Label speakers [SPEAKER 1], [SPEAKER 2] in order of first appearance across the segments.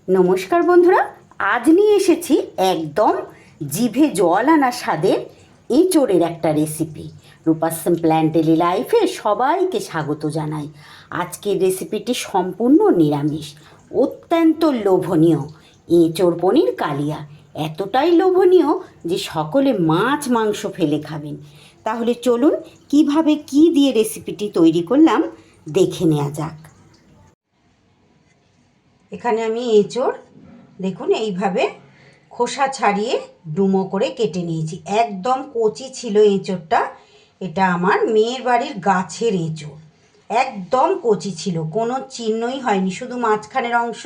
[SPEAKER 1] নমস্কার বন্ধুরা, আজ নিয়ে এসেছি একদম জিভে জল আনা স্বাদের এঁচোড়ের একটা recipe. Rupa's simple and daily লাইফে সবাইকে স্বাগত জানাই। আজকের রেসিপিটি সম্পূর্ণ নিরামিষ, অত্যন্ত লোভনীয় এঁচোড় পনির কালিয়া। এতটাই লোভনীয় যে সকলে মাছ মাংস ফেলে খাবেন। তাহলে চলুন কিভাবে কি দিয়ে রেসিপিটি তৈরি করলাম দেখে নেওয়া যাক। এখানে আমি এঁচোড় দেখুন এইভাবে খোসা ছাড়িয়ে ডুমো করে কেটে নিয়েছি। একদম কচি ছিল এঁচোড়টা। এটা আমার মেয়ের বাড়ির গাছের এঁচোড়, একদম কচি ছিল, কোনো চিহ্নই হয়নি, শুধু মাঝখানের অংশ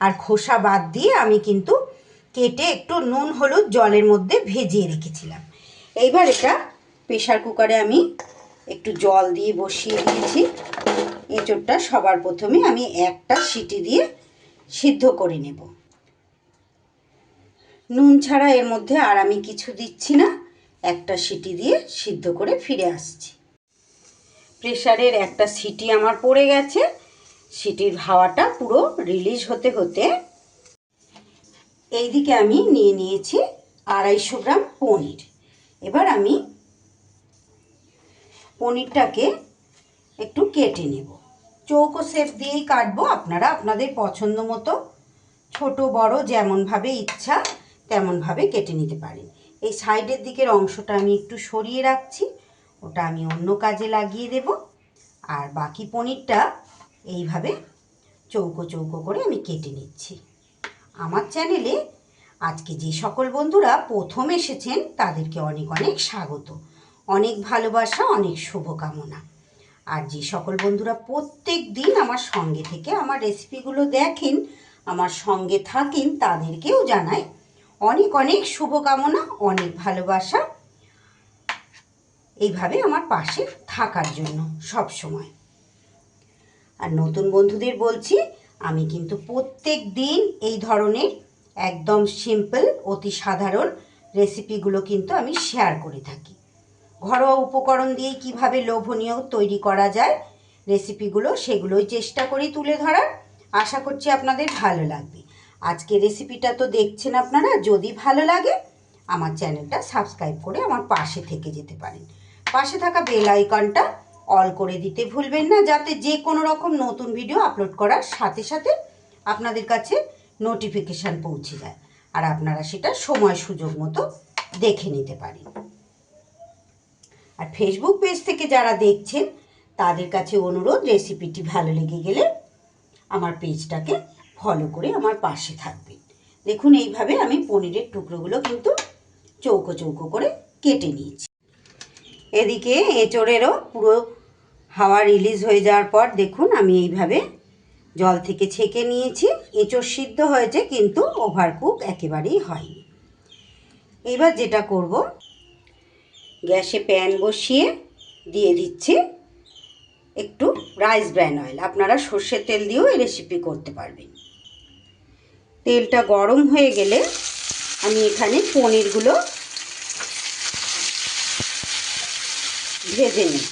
[SPEAKER 1] আর খোসা বাদ দিয়ে আমি কিন্তু কেটে একটু নুন হলুদ জলের মধ্যে ভেজিয়ে রেখেছিলাম। এইবার এটা প্রেশার কুকারে আমি একটু জল দিয়ে বসিয়ে দিয়েছি। এঁচোড়টা সবার প্রথমে আমি একটা সিটি দিয়ে সিদ্ধ করে নেব। নুন ছাড়া এর মধ্যে আর আমি কিছু দিচ্ছি না। একটা সিটি দিয়ে সিদ্ধ করে ফিরে আসছি। প্রেসারের একটা সিটি আমার পড়ে গেছে। সিটির হাওয়াটা পুরো রিলিজ হতে হতে এইদিকে আমি নিয়ে নিয়েছি 250 গ্রাম পনির। এবার আমি পনিরটাকে একটু কেটে নেব। চৌকো শেপ দিয়েই কাটবো, আপনারা আপনাদের পছন্দ মতো ছোট বড় যেমনভাবে ইচ্ছা তেমনভাবে কেটে নিতে পারেন। এই সাইডের দিকের অংশটা আমি একটু সরিয়ে রাখছি, ওটা আমি অন্য কাজে লাগিয়ে দেব। আর বাকি পনিরটা এইভাবে চৌকো চৌকো করে আমি কেটে নিচ্ছি। আমার চ্যানেলে আজকে যে সকল বন্ধুরা প্রথম এসেছেন তাদেরকে অনেক অনেক স্বাগত, অনেক ভালোবাসা, অনেক শুভকামনা। আর যে সকল বন্ধুরা প্রত্যেক দিন আমার সঙ্গে থেকে আমার রেসিপিগুলো দেখেন, আমার সঙ্গে থাকেন, তাদেরকেও জানাই অনেক অনেক শুভকামনা, অনেক ভালোবাসা, এইভাবে আমার পাশে থাকার জন্য সব সময়। আর নতুন বন্ধুদের বলছি, আমি কিন্তু প্রত্যেক দিন এই ধরনের একদম সিম্পল অতি সাধারণ রেসিপিগুলো কিন্তু আমি শেয়ার করে থাকি। ঘরোয়া উপকরণ দিয়ে কিভাবে লোভনীয় তৈরি করা যায় রেসিপিগুলো, সেগুলোই চেষ্টা করি তুলে ধরার। আশা করছি আপনাদের ভালো লাগবে। আজকে রেসিপিটা তো দেখছেন আপনারা, যদি ভালো লাগে আমার চ্যানেলটা সাবস্ক্রাইব করে আমার পাশে থেকে যেতে পারেন। পাশে থাকা বেল আইকনটা অল করে দিতে ভুলবেন না, যাতে যে কোনো রকম নতুন ভিডিও আপলোড করার সাথে সাথে আপনাদের কাছে নোটিফিকেশান পৌঁছে যায় আর আপনারা সেটা সময় সুযোগ মতো দেখে নিতে পারেন। আর ফেসবুক পেজ থেকে যারা দেখছেন তাদের কাছে অনুরোধ, রেসিপিটি ভালো লেগে গেলে আমার পেজটাকে ফলো করে আমার পাশে থাকবেন। দেখুন এইভাবে আমি পনিরের টুকরোগুলো কিন্তু চৌকো চৌকো করে কেটে নিয়েছি। এদিকে এঁচোড়েরও পুরো হাওয়া রিলিজ হয়ে যাওয়ার পর দেখুন আমি এইভাবে জল থেকে ছেঁকে নিয়েছি। এঁচোড় সিদ্ধ হয়েছে কিন্তু ওভারকুক একেবারেই হয়নি। এবার যেটা করব, গ্যাসে প্যান বসিয়ে দিয়ে দিচ্ছি একটু রাইস ব্র্যান অয়েল। আপনারা সর্ষের তেল দিয়েও এই রেসিপি করতে পারবেন। তেলটা গরম হয়ে গেলে আমি এখানে পনিরগুলো ভেজে নিই।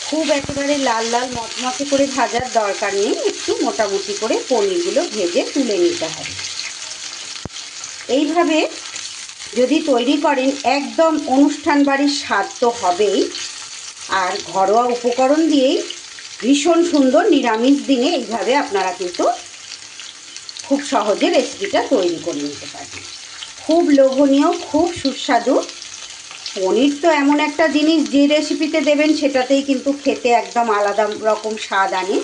[SPEAKER 1] খুব একেবারে লাল লাল মচমচে করে ভাজার দরকার নেই, একটু মোটামুটি করে পনিরগুলো ভেজে তুলে নিতে হবে। এইভাবে যদি তৈরি করেন একদম অনুষ্ঠান বাড়ির স্বাদ তো হবেই, আর ঘরোয়া উপকরণ দিয়েই ভীষণ সুন্দর নিরামিষ দিনে এইভাবে আপনারা কিন্তু খুব সহজে রেসিপিটা তৈরি করে নিতে পারেন। খুব লোভনীয়, খুব সুস্বাদু। পনির তো এমন একটা জিনিস যে রেসিপিতে দেবেন সেটাতেই কিন্তু খেতে একদম আলাদা রকম স্বাদ আনে।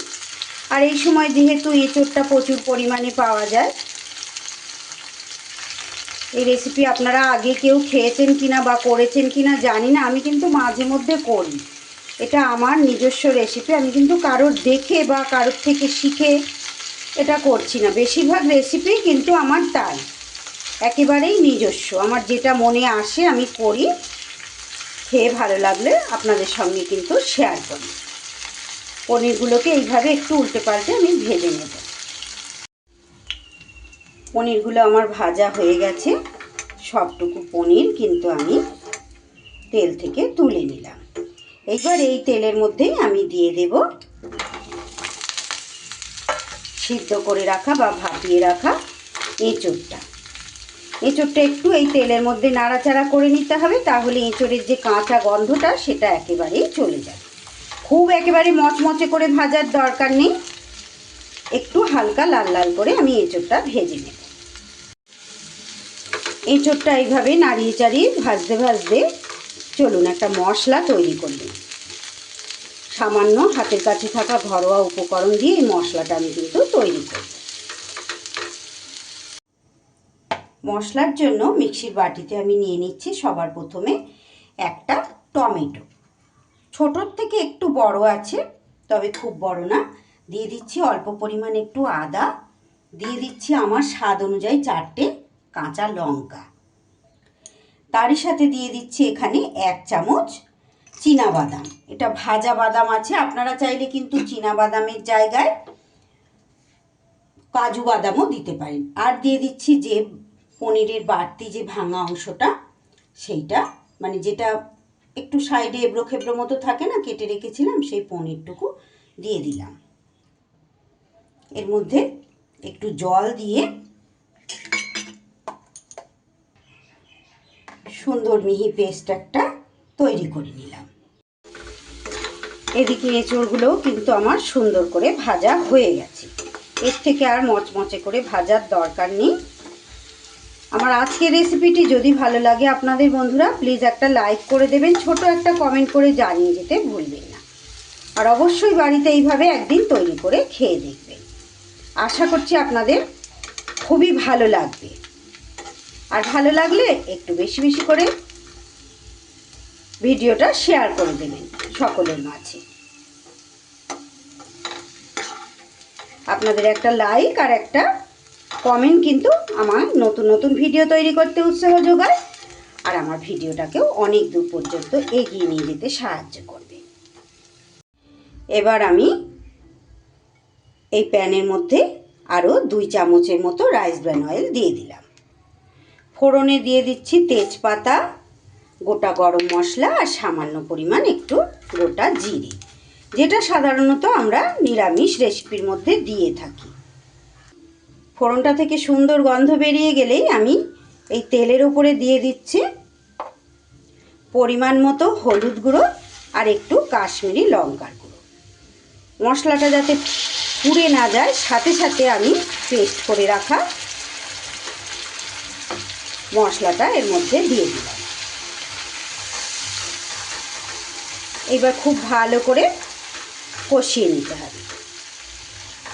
[SPEAKER 1] আর এই সময় যেহেতু এঁচোড়টা প্রচুর পরিমাণে পাওয়া যায়, এই রেসিপি আপনারা আগে কেউ খেয়েছেন কিনা বা করেছেন কিনা জানি না, আমি কিন্তু মাঝে মধ্যে করি। এটা আমার নিজস্ব রেসিপি, আমি কিন্তু কারোর দেখে বা কারোর থেকে শিখে এটা করছি না। বেশিরভাগ রেসিপি কিন্তু আমার তাই একেবারেই নিজস্ব, আমার যেটা মনে আসে আমি করি, খেয়ে ভালো লাগলে আপনাদের সঙ্গে কিন্তু শেয়ার করি। পনিরগুলোকে এইভাবে একটু উল্টে পাল্টে আমি ভেজে নেব। পনিরগুলো আমার ভাজা হয়ে গেছে। সবটুকু পনির কিন্তু আমি তেল থেকে তুলে নিলাম। এবার এই তেলের মধ্যেই আমি দিয়ে দেব সিদ্ধ করে রাখা বা ভাপিয়ে রাখা এঁচোড়টা। এঁচোড়টা একটু এই তেলের মধ্যে নাড়াচাড়া করে নিতে হবে, তাহলে এঁচোড়ের যে কাঁচা গন্ধটা সেটা একেবারেই চলে যাবে। খুব একেবারে মচমচে করে ভাজার দরকার নেই, একটু হালকা লাল লাল করে আমি এঁচোড়টা ভেজে নেব। এঁচোড়টা এইভাবে নাড়িয়ে চাড়িয়ে ভাজতে ভাজতে চলুন একটা মশলা তৈরি করে নিই। সামান্য হাতের কাছে থাকা ঘরোয়া উপকরণ দিয়ে এই মশলাটা আমি কিন্তু তৈরি করব। মশলার জন্য মিক্সির বাটিতে আমি নিয়ে নিচ্ছি সবার প্রথমে একটা টমেটো, ছোটোর থেকে একটু বড় আছে, তবে খুব বড় না। দিয়ে দিচ্ছি অল্প পরিমাণ একটু আদা, দিয়ে দিচ্ছি আমার স্বাদ অনুযায়ী 4টে কাঁচা লঙ্কা। তারই সাথে দিয়ে দিচ্ছি এখানে 1 চামচ চীনাবাদাম। এটা ভাজা বাদাম আছে, আপনারা চাইলে কিন্তু চীনাবাদামের জায়গায় কাজু বাদামও দিতে পারেন। আর দিয়ে দিচ্ছি যে পনিরের বাড়তি যে ভাঙা অংশটা, সেইটা মানে যেটা একটু সাইডে এবড়ো খেবড়ো মতো থাকে না, কেটে রেখেছিলাম, সেই পনিরটুকু দিয়ে দিলাম। এর মধ্যে একটু জল দিয়ে সুন্দর মিহি পেস্ট একটা তৈরি করে নিলাম। এদিকে এঁচোড়গুলোও কিন্তু আমার সুন্দর করে ভাজা হয়ে গেছে, এর থেকে আর মচমচে করে ভাজার দরকার নেই। আমার আজকের রেসিপিটি যদি ভালো লাগে আপনাদের বন্ধুরা, প্লিজ একটা লাইক করে দেবেন, ছোট একটা কমেন্ট করে জানিয়ে যেতে ভুলবেন না। আর অবশ্যই বাড়িতে এইভাবে একদিন তৈরি করে খেয়ে দেখবেন, আশা করছি আপনাদের খুবই ভালো লাগবে। আর ভালো লাগলে একটু বেশি বেশি করে ভিডিওটা শেয়ার করে দেবেন সকলের মাঝে। আপনাদের একটা লাইক আর একটা কমেন্ট কিন্তু আমার নতুন নতুন ভিডিও তৈরি করতে উৎসাহ যোগায়, আর আমার ভিডিওটাকেও অনেক দূর পর্যন্ত এগিয়ে নিয়ে যেতে সাহায্য করবে। এবার আমি এই প্যানের মধ্যে আরও 2 চামচের মতো রাইস ব্র্যান অয়েল দিয়ে দিলাম। ফোড়নে দিয়ে দিচ্ছি তেজপাতা, গোটা গরম মশলা আর সামান্য পরিমাণ একটু গোটা জিরে, যেটা সাধারণত আমরা নিরামিষ রেসিপির মধ্যে দিয়ে থাকি। ফোড়নটা থেকে সুন্দর গন্ধ বেরিয়ে গেলেই আমি এই তেলের উপরে দিয়ে দিচ্ছি পরিমাণ মতো হলুদ গুঁড়ো আর একটু কাশ্মীরি লঙ্কার গুঁড়ো। মশলাটা যাতে পুড়ে না যায়, সাথে সাথে আমি পেস্ট করে রাখা মশলাটা এর মধ্যে দিয়ে দিলাম। এবার খুব ভালো করে কষিয়ে নিতে হবে।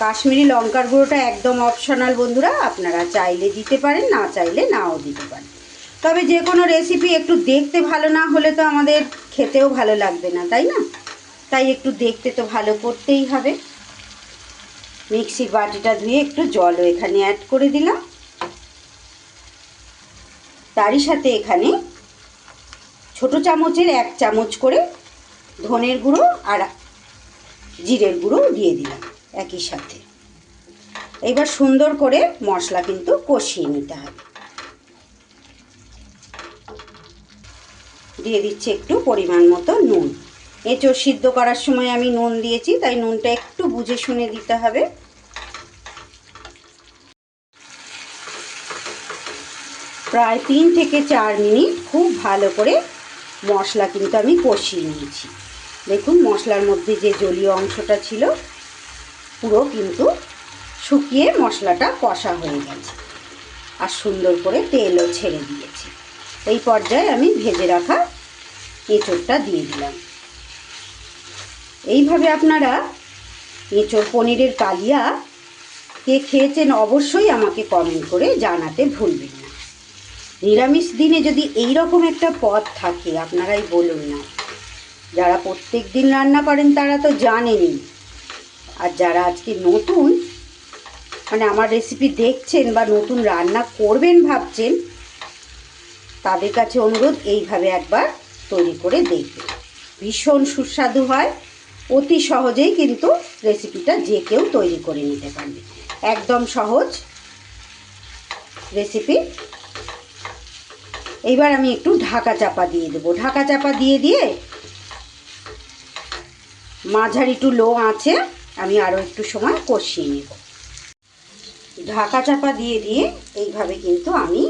[SPEAKER 1] কাশ্মীরি লঙ্কার গুঁড়োটা একদম অপশনাল বন্ধুরা, আপনারা চাইলে দিতে পারেন, না চাইলে নাও দিতে পারেন। তবে যে কোনো রেসিপি একটু দেখতে ভালো না হলে তো আমাদের খেতেও ভালো লাগবে না, তাই না? তাই একটু দেখতে তো ভালো করতেই হবে। মিক্সির বাটিটা ধুয়ে একটু জলও এখানে অ্যাড করে দিলাম। তারই সাথে এখানে ছোট চামচের 1 চামচ করে ধনের গুঁড়ো আর জিরের গুঁড়ো দিয়ে দিলাম একই সাথে। এবার সুন্দর করে মশলা কিন্তু কষিয়ে নিতে হবে। দিয়ে দিচ্ছি একটু পরিমাণ মতো নুন। এঁচোড় সিদ্ধ করার সময় আমি নুন দিয়েছি, তাই নুনটা একটু বুঝে শুনে দিতে হবে। প্রায় 3 থেকে 4 মিনিট খুব ভালো করে মশলা কিন্তু আমি কষিয়ে নিয়েছি। দেখুন মশলার মধ্যে যে জলীয় অংশটা ছিল পুরো কিন্তু শুকিয়ে মশলাটা কষা হয়ে গেছে আর সুন্দর করে তেলও ছেড়ে দিয়েছে। এই পর্যায়ে আমি ভেজে রাখা এঁচোড়টা দিয়ে দিলাম। এইভাবে আপনারা এঁচোড় পনিরের কালিয়া কে খেয়েছেন অবশ্যই আমাকে কমেন্ট করে জানাতে ভুলবেন না। নিরামিষ দিনে যদি এই রকম একটা পদ থাকে আপনারাই বলুন না। যারা প্রত্যেক দিন রান্না করেন তারা তো জানেনই, আর যারা আজকে নতুন মানে আমার রেসিপি দেখছেন বা নতুন রান্না করবেন ভাবছেন, তাদের কাছে অনুরোধ এইভাবে একবার তৈরি করে দেখবেন। ভীষণ সুস্বাদু হয়, অতি সহজেই কিন্তু রেসিপিটা যে কেউ তৈরি করে নিতে পারবে। একদম সহজ রেসিপি। এইবার আমি একটু ঢাকা চাপা দিয়ে দেবো। ঢাকা চাপা দিয়ে দিয়ে মাঝারি টু লো আঁচে আমি আরও একটু সময় কষিয়ে নেব। ঢাকা চাপা দিয়ে দিয়ে এইভাবে কিন্তু আমি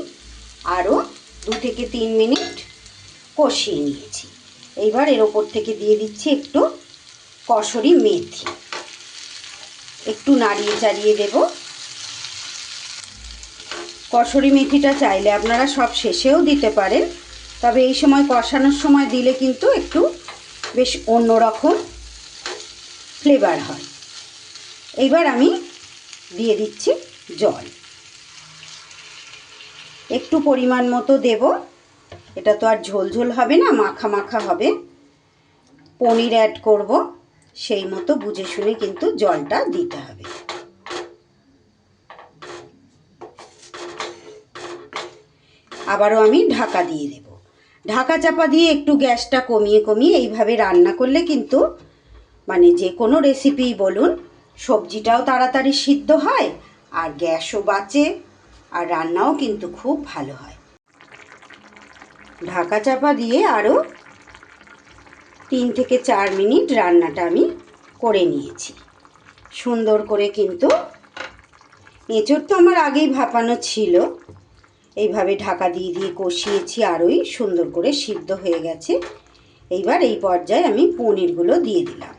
[SPEAKER 1] আরও 2 থেকে 3 মিনিট কষিয়ে নিয়েছি। এইবার এর ওপর থেকে দিয়ে দিচ্ছি একটু কসুরি মেথি, একটু নাড়িয়ে চাড়িয়ে দেব। কসুরি মেথিটা চাইলে আপনারা সব শেষেও দিতে পারেন, তবে এই সময় কষানোর সময় দিলে কিন্তু একটু বেশ অন্যরকম ফ্লেভার হয়। এইবার আমি দিয়ে দিচ্ছি জল, একটু পরিমাণ মতো দেব। এটা তো আর ঝোল ঝোল হবে না, মাখা মাখা হবে। পনির অ্যাড করব, সেই মতো বুঝে শুনে কিন্তু জলটা দিতে হবে। আবারও আমি ঢাকা দিয়ে দেব। ঢাকা চাপা দিয়ে একটু গ্যাসটা কমিয়ে কমিয়ে এইভাবে রান্না করলে কিন্তু মানে যে কোনো রেসিপিই বলুন, সবজিটাও তাড়াতাড়ি সিদ্ধ হয়, আর গ্যাসও বাঁচে, আর রান্নাও কিন্তু খুব ভালো হয়। ঢাকা চাপা দিয়ে আরও 3 থেকে 4 মিনিট রান্নাটা আমি করে নিয়েছি সুন্দর করে। কিন্তু এঁচোড় তো আমার আগেই ভাপানো ছিল, এইভাবে ঢাকা দিয়ে দিয়ে কষিয়েছি, আরোই সুন্দর করে সিদ্ধ হয়ে গেছে। এইবার এই পর্যায়ে আমি পনিরগুলো দিয়ে দিলাম।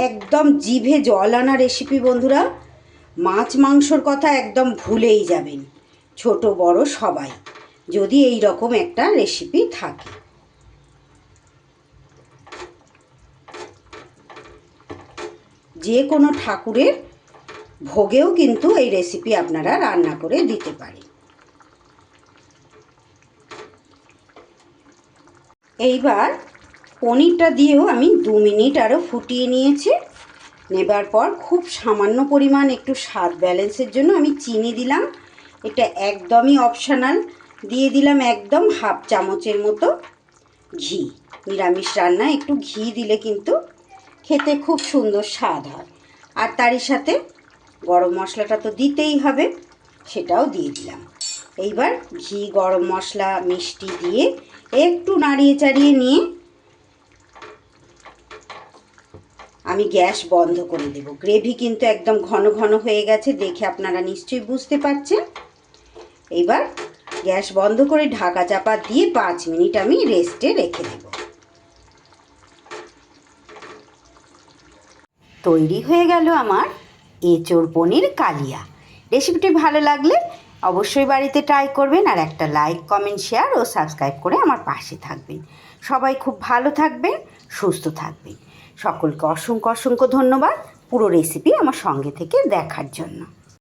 [SPEAKER 1] একদম জিভে জল আনা রেসিপি বন্ধুরা, মাছ মাংসর কথা একদম ভুলেই যাবেন, ছোট বড় সবাই, যদি এই রকম একটা রেসিপি থাকে। যে কোনো ঠাকুরের ভোগেও কিন্তু এই রেসিপি আপনারা রান্না করে দিতে পারেন। এইবার পনিরটা দিয়েও আমি 2 মিনিট আরও ফুটিয়ে নিয়েছি। নেবার পর খুব সামান্য পরিমাণ একটু স্বাদ ব্যালেন্সের জন্য আমি চিনি দিলাম, এটা একদমই অপশনাল। দিয়ে দিলাম একদম হাফ চামচের মতো ঘি। নিরামিষ রান্নায় একটু ঘি দিলে কিন্তু খেতে খুব সুন্দর স্বাদ হয়। আর তারই সাথে গরম মশলাটা তো দিতেই হবে, সেটাও দিয়ে দিলাম। এইবার ঘি, গরম মশলা, মিষ্টি দিয়ে একটু নাড়িয়ে চাড়িয়ে নিয়ে আমি গ্যাস বন্ধ করে দেব। গ্রেভি কিন্তু একদম ঘন ঘন হয়ে গেছে, দেখে আপনারা নিশ্চয়ই বুঝতে পারছেন। এইবার গ্যাস বন্ধ করে ঢাকা চাপা দিয়ে 5 মিনিট আমি রেস্টে রেখে দেব। তৈরি হয়ে গেল আমার এঁচোড় পনির কালিয়া। রেসিপিটি ভালো লাগলে অবশ্যই বাড়িতে ট্রাই করবেন, আর একটা লাইক, কমেন্ট, শেয়ার ও সাবস্ক্রাইব করে আমার পাশে থাকবেন। সবাই খুব ভালো থাকবেন, সুস্থ থাকবেন। সকলকে অসংখ্য অসংখ্য ধন্যবাদ পুরো রেসিপি আমার সঙ্গে থেকে দেখার জন্য।